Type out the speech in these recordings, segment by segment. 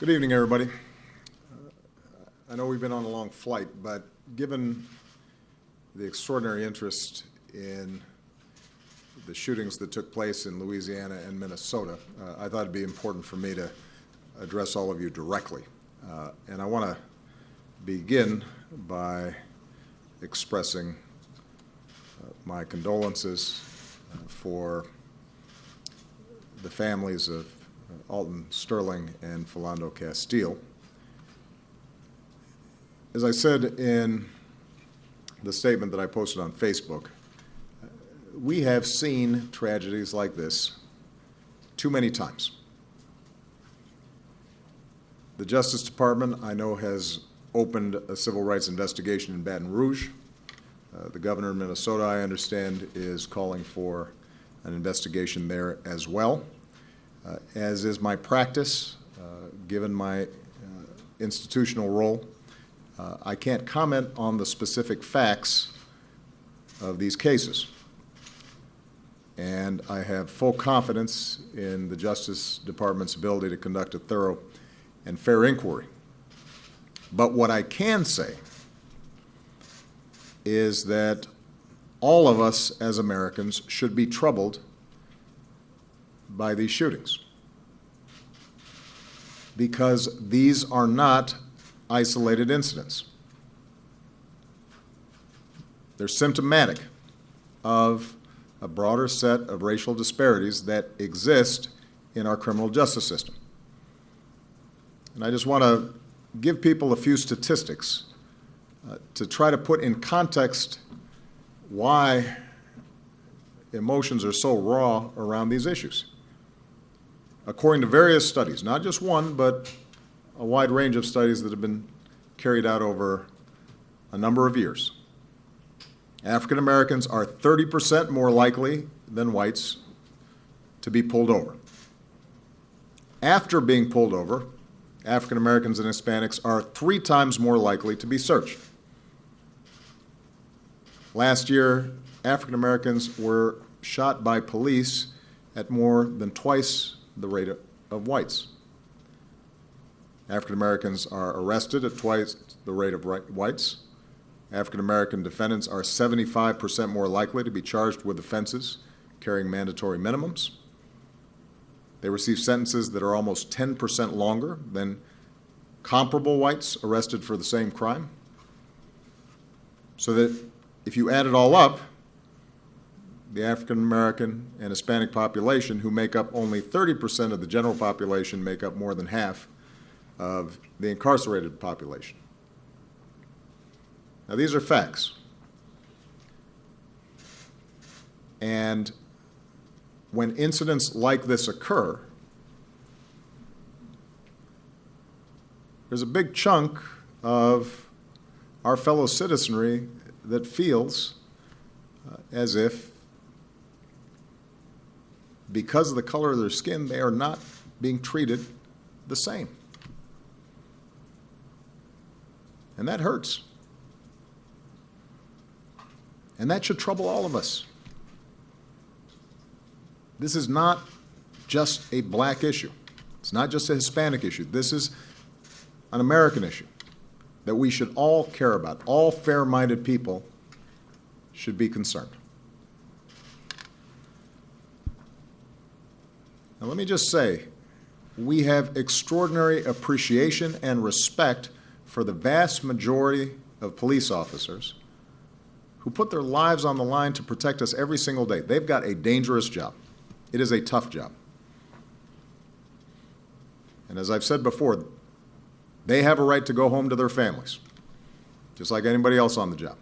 Good evening, everybody. I know we've been on a long flight, but given the extraordinary interest in the shootings that took place in Louisiana and Minnesota, I thought it'd be important for me to address all of you directly. And I want to begin by expressing my condolences for the families of Alton, Sterling, and Philando, Castile. As I said in the statement that I posted on Facebook, we have seen tragedies like this too many times. The Justice Department, I know, has opened a civil rights investigation in Baton Rouge. The governor of Minnesota, I understand, is calling for an investigation there as well. As is my practice, given my institutional role, I can't comment on the specific facts of these cases. And I have full confidence in the Justice Department's ability to conduct a thorough and fair inquiry. But what I can say is that all of us as Americans should be troubled by these shootings, because these are not isolated incidents. They're symptomatic of a broader set of racial disparities that exist in our criminal justice system. And I just want to give people a few statistics to try to put in context why emotions are so raw around these issues. According to various studies, not just one, but a wide range of studies that have been carried out over a number of years, African Americans are 30% more likely than whites to be pulled over. After being pulled over, African Americans and Hispanics are 3 times more likely to be searched. Last year, African Americans were shot by police at more than twice the rate of whites. African Americans are arrested at twice the rate of whites. African American defendants are 75% more likely to be charged with offenses carrying mandatory minimums. They receive sentences that are almost 10% longer than comparable whites arrested for the same crime. So that if you add it all up, the African American and Hispanic population, who make up only 30% of the general population, make up more than half of the incarcerated population. Now, these are facts. And when incidents like this occur, there's a big chunk of our fellow citizenry that feels as if, because of the color of their skin, they are not being treated the same. And that hurts. And that should trouble all of us. This is not just a black issue. It's not just a Hispanic issue. This is an American issue that we should all care about. All fair-minded people should be concerned. Now, let me just say, we have extraordinary appreciation and respect for the vast majority of police officers who put their lives on the line to protect us every single day. They've got a dangerous job. It is a tough job. And as I've said before, they have a right to go home to their families, just like anybody else on the job.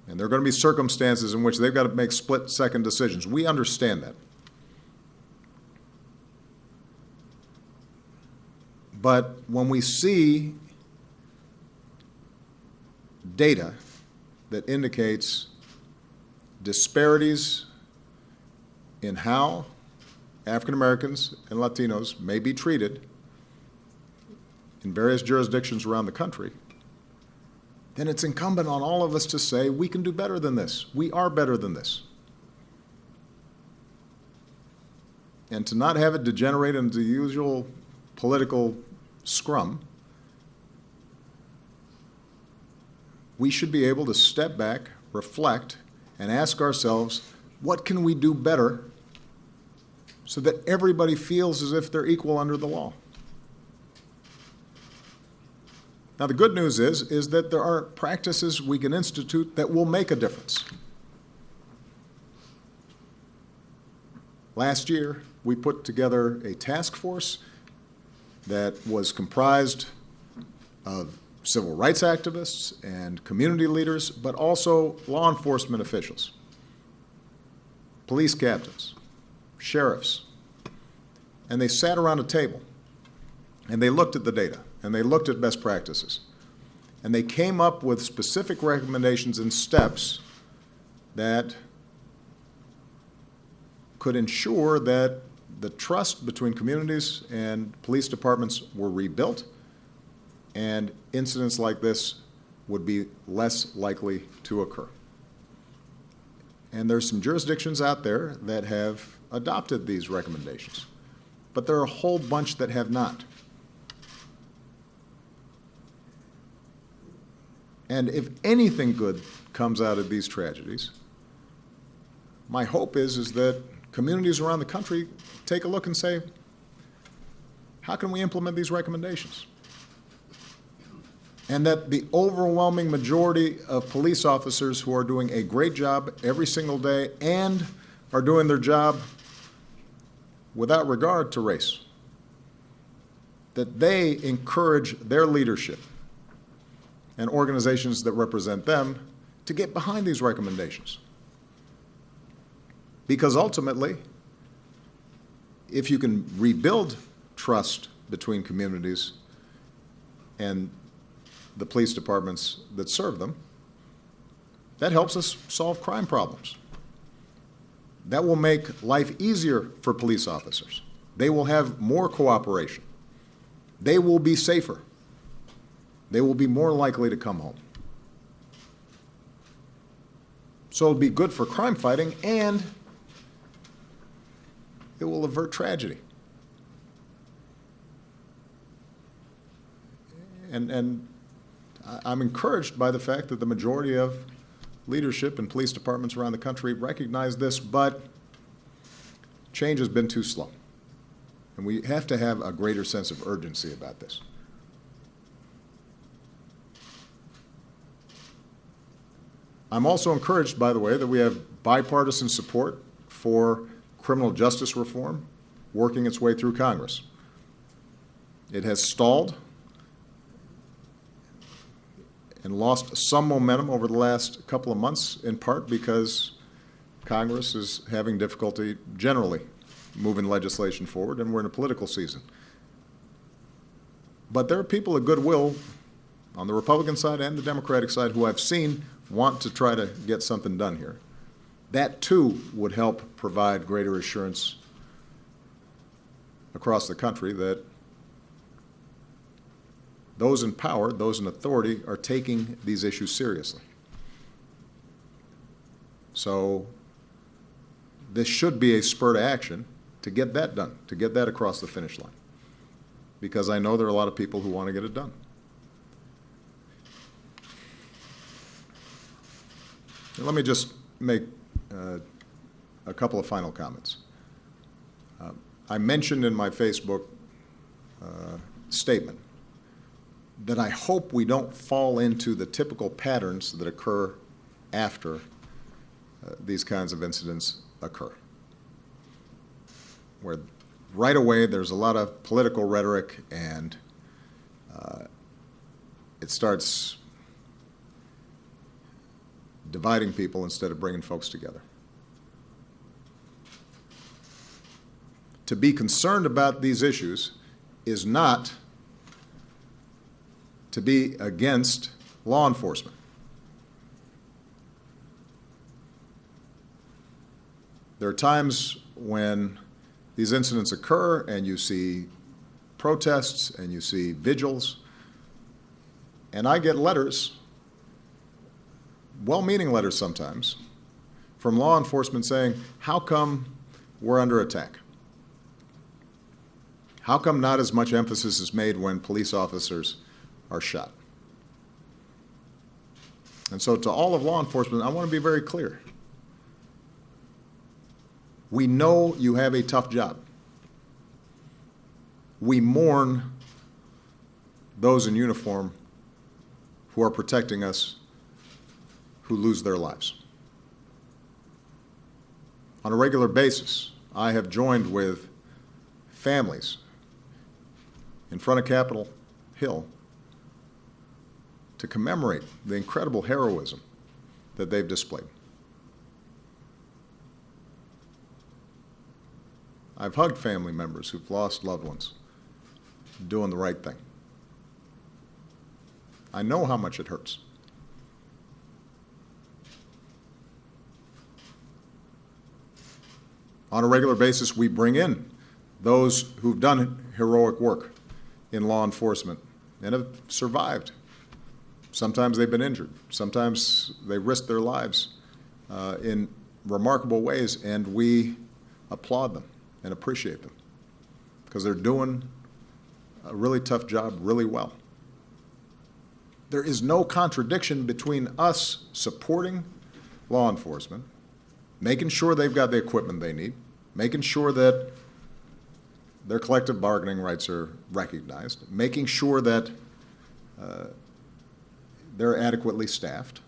And there are going to be circumstances in which they've got to make split-second decisions. We understand that. But when we see data that indicates disparities in how African Americans and Latinos may be treated in various jurisdictions around the country, then it's incumbent on all of us to say we can do better than this. We are better than this. and to not have it degenerate into the usual political scrum, we should be able to step back, reflect, and ask ourselves, what can we do better so that everybody feels as if they're equal under the law? Now, the good news is that there are practices we can institute that will make a difference. Last year, we put together a task force that was comprised of civil rights activists and community leaders, but also law enforcement officials, police captains, sheriffs. And they sat around a table, and they looked at the data, and they looked at best practices. And they came up with specific recommendations and steps that could ensure that the trust between communities and police departments were rebuilt, and incidents like this would be less likely to occur. And there's some jurisdictions out there that have adopted these recommendations, but there are a whole bunch that have not. And if anything good comes out of these tragedies, my hope is that communities around the country take a look and say, how can we implement these recommendations? And that the overwhelming majority of police officers who are doing a great job every single day and are doing their job without regard to race, that they encourage their leadership and organizations that represent them to get behind these recommendations. Because ultimately, if you can rebuild trust between communities and the police departments that serve them, that helps us solve crime problems. That will make life easier for police officers. They will have more cooperation. They will be safer. They will be more likely to come home. So it'll be good for crime fighting, and it will avert tragedy. And I'm encouraged by the fact that the majority of leadership in police departments around the country recognize this, but change has been too slow. And we have to have a greater sense of urgency about this. I'm also encouraged, by the way, that we have bipartisan support for criminal justice reform working its way through Congress. It has stalled and lost some momentum over the last couple of months, in part because Congress is having difficulty generally moving legislation forward, and we're in a political season. But there are people of goodwill on the Republican side and the Democratic side who I've seen want to try to get something done here. That, too, would help provide greater assurance across the country that those in power, those in authority, are taking these issues seriously. So this should be a spur to action to get that done, to get that across the finish line, because I know there are a lot of people who want to get it done. Let me just make a couple of final comments. I mentioned in my Facebook statement that I hope we don't fall into the typical patterns that occur after these kinds of incidents occur, where right away there's a lot of political rhetoric and it starts dividing people instead of bringing folks together. To be concerned about these issues is not to be against law enforcement. There are times when these incidents occur and you see protests and you see vigils, and I get letters, well-meaning letters sometimes, from law enforcement saying, how come we're under attack? How come not as much emphasis is made when police officers are shot? And so to all of law enforcement, I want to be very clear. We know you have a tough job. We mourn those in uniform who are protecting us, who lose their lives. On a regular basis, I have joined with families in front of Capitol Hill to commemorate the incredible heroism that they've displayed. I've hugged family members who've lost loved ones doing the right thing. I know how much it hurts. On a regular basis, we bring in those who've done heroic work in law enforcement and have survived. Sometimes they've been injured. Sometimes they risked their lives in remarkable ways, and we applaud them and appreciate them because they're doing a really tough job really well. There is no contradiction between us supporting law enforcement, making sure they've got the equipment they need, making sure that their collective bargaining rights are recognized, making sure that they're adequately staffed,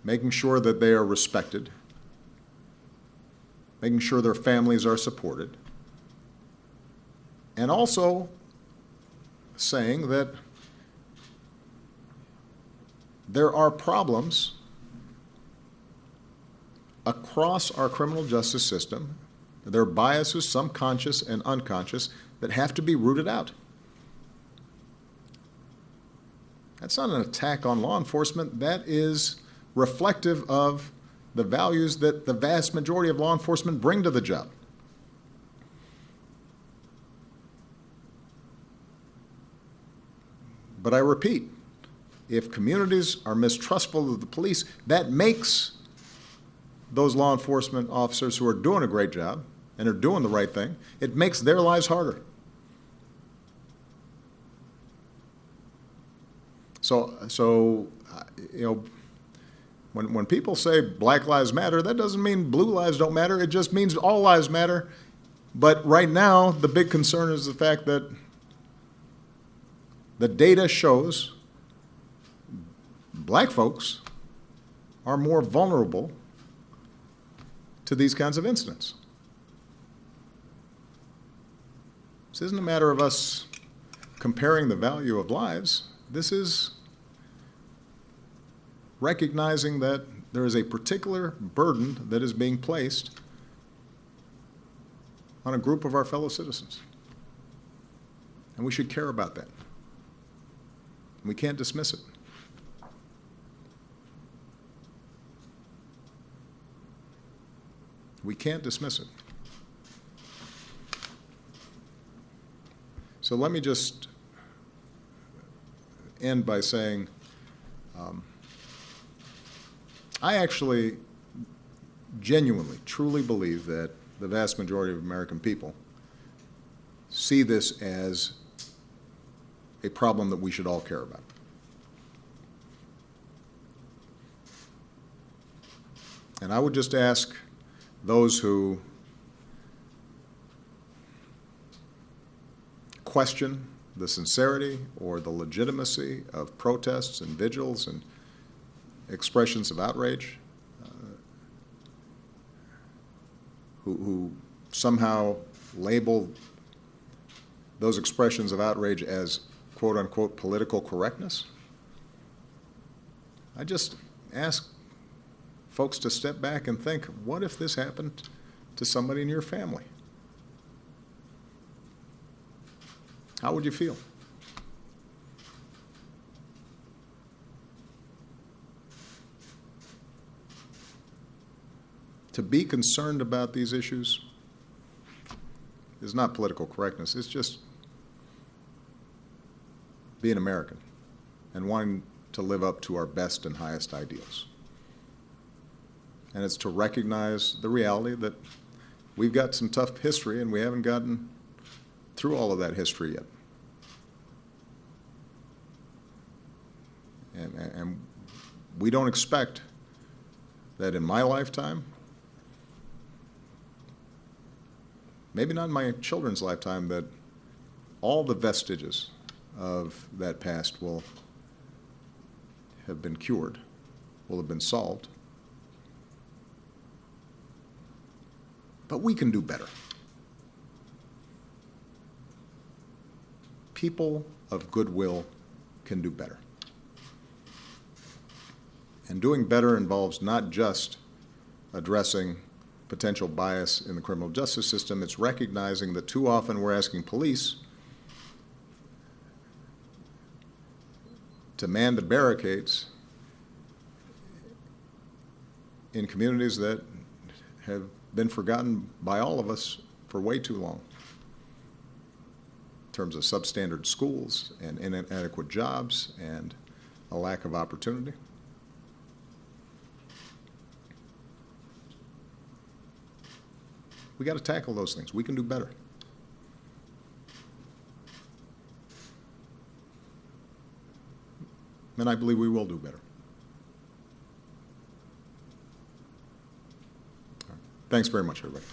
making sure that they are respected, making sure their families are supported, and also saying that there are problems across our criminal justice system. There are biases, some conscious and unconscious, that have to be rooted out. That's not an attack on law enforcement. That is reflective of the values that the vast majority of law enforcement bring to the job. But I repeat, if communities are mistrustful of the police, that makes those law enforcement officers who are doing a great job and are doing the right thing, it makes their lives harder. So you know, when people say Black Lives Matter, that doesn't mean blue lives don't matter. It just means all lives matter. But right now, the big concern is the fact that the data shows black folks are more vulnerable to these kinds of incidents. This isn't a matter of us comparing the value of lives. This is recognizing that there is a particular burden that is being placed on a group of our fellow citizens. And we should care about that. We can't dismiss it. We can't dismiss it. So let me just end by saying I actually genuinely, truly believe that the vast majority of American people see this as a problem that we should all care about. And I would just ask those who question the sincerity or the legitimacy of protests and vigils and expressions of outrage, who somehow label those expressions of outrage as quote-unquote political correctness. I just ask folks to step back and think, what if this happened to somebody in your family? How would you feel? To be concerned about these issues is not political correctness. It's just being American and wanting to live up to our best and highest ideals. And it's to recognize the reality that we've got some tough history and we haven't gotten through all of that history yet. And we don't expect that in my lifetime, maybe not in my children's lifetime, that all the vestiges of that past will have been cured, will have been solved. But we can do better. People of goodwill can do better. And doing better involves not just addressing potential bias in the criminal justice system, it's recognizing that too often we're asking police to man the barricades in communities that have been forgotten by all of us for way too long, in terms of substandard schools and inadequate jobs and a lack of opportunity. We got to tackle those things. We can do better. And I believe we will do better. All right. Thanks very much, everybody.